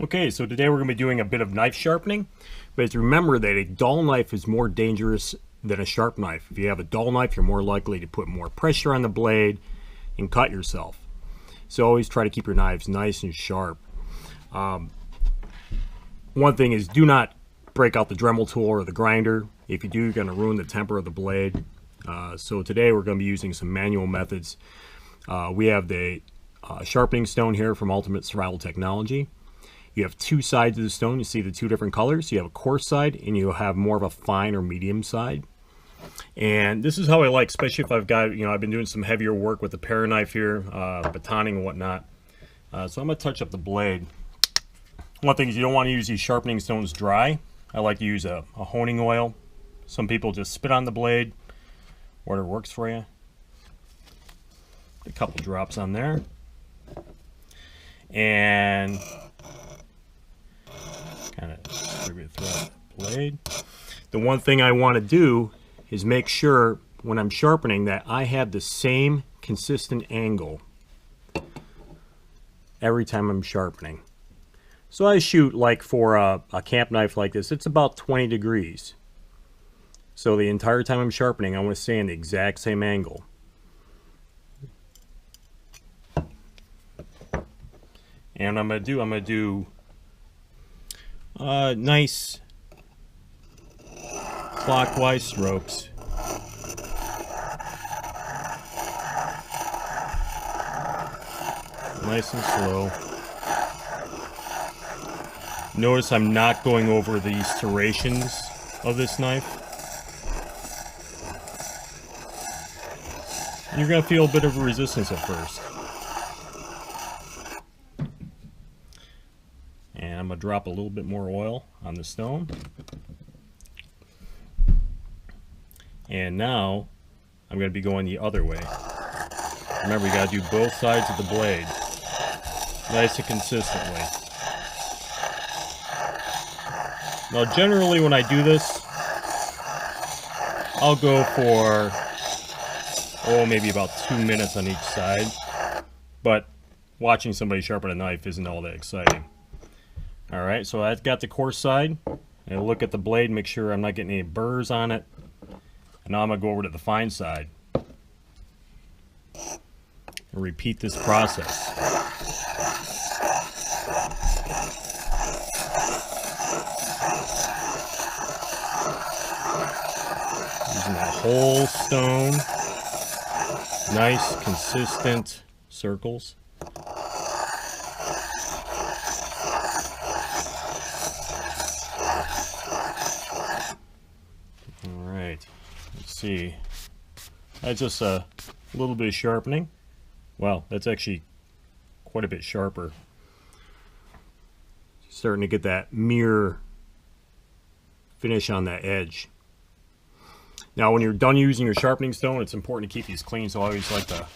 Okay, so today we're going to be doing a bit of knife sharpening, but remember that a dull knife is more dangerous than a sharp knife. If you have a dull knife, you're more likely to put more pressure on the blade and cut yourself. So always try to keep your knives nice and sharp. One thing is, do not break out the Dremel tool or the grinder. If you do, you're going to ruin the temper of the blade. So today we're going to be using some manual methods. We have the Sharpening Stone here from Ultimate Survival Technology. You have two sides of the stone. You see the two different colors. You have a coarse side and you have more of a fine or medium side. And this is how I like, especially if I've got, I've been doing some heavier work with the pair knife here, batoning and whatnot. So I'm going to touch up the blade. One thing is, you don't want to use these sharpening stones dry. I like to use a honing oil. Some people just spit on the blade, whatever works for you. A couple drops on there. And kind of distribute throughout the blade. The one thing I want to do is make sure when I'm sharpening that I have the same consistent angle every time I'm sharpening. So I shoot, like for a camp knife like this, it's about 20 degrees. So the entire time I'm sharpening, I want to stay in the exact same angle. And I'm going to do nice clockwise strokes. Nice and slow. Notice I'm not going over the serrations of this knife. You're going to feel a bit of resistance at first. And I'm going to drop a little bit more oil on the stone. And now I'm going to be going the other way. Remember, you got to do both sides of the blade nice and consistently. Now generally when I do this, I'll go for maybe about 2 minutes on each side, but watching somebody sharpen a knife isn't all that exciting. Alright, so I've got the coarse side, and I look at the blade, make sure I'm not getting any burrs on it. And now I'm going to go over to the fine side and repeat this process. Using the whole stone, nice consistent circles. Alright, let's see. That's just a little bit of sharpening. Wow, that's actually quite a bit sharper. Starting to get that mirror finish on that edge. Now when you're done using your sharpening stone, it's important to keep these clean, so I always like to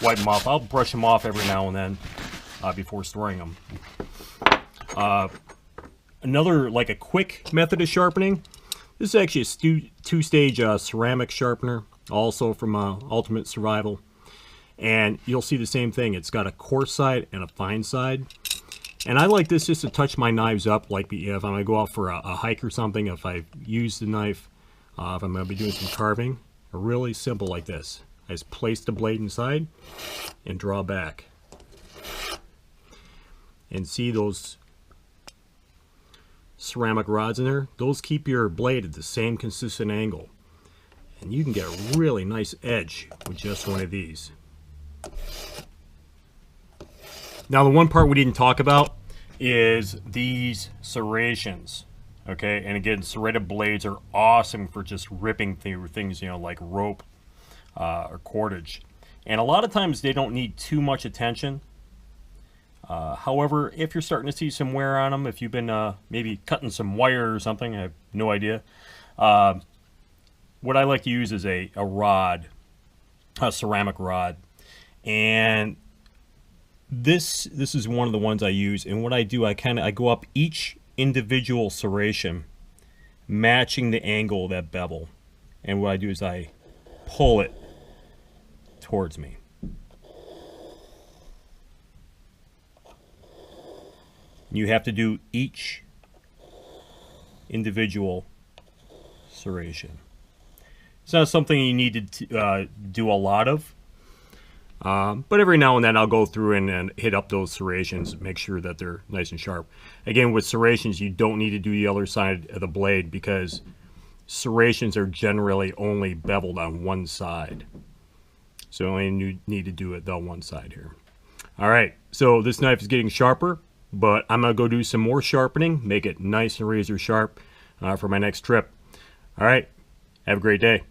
wipe them off. I'll brush them off every now and then before storing them. Another, like a quick method of sharpening, this is actually a two-stage ceramic sharpener, also from Ultimate Survival. And you'll see the same thing. It's got a coarse side and a fine side. And I like this just to touch my knives up, like if I'm going to go out for a hike or something, if I use the knife, if I'm going to be doing some carving. Really simple like this. I just place the blade inside and draw back. And see those ceramic rods in there? Those keep your blade at the same consistent angle. And you can get a really nice edge with just one of these. Now the one part we didn't talk about is these serrations. Okay, and again, serrated blades are awesome for just ripping through things, like rope or cordage. And a lot of times they don't need too much attention. However, if you're starting to see some wear on them, if you've been maybe cutting some wire or something, I have no idea. What I like to use is a rod, a ceramic rod. And this is one of the ones I use. And what I do, I go up each individual serration, matching the angle of that bevel. And what I do is I pull it towards me. You have to do each individual serration. It's not something you need to do a lot of, but every now and then I'll go through and hit up those serrations, make sure that they're nice and sharp. Again, with serrations, you don't need to do the other side of the blade because serrations are generally only beveled on one side. So you only need to do it on one side here. All right, so this knife is getting sharper, but I'm going to go do some more sharpening, make it nice and razor sharp for my next trip. All right, have a great day.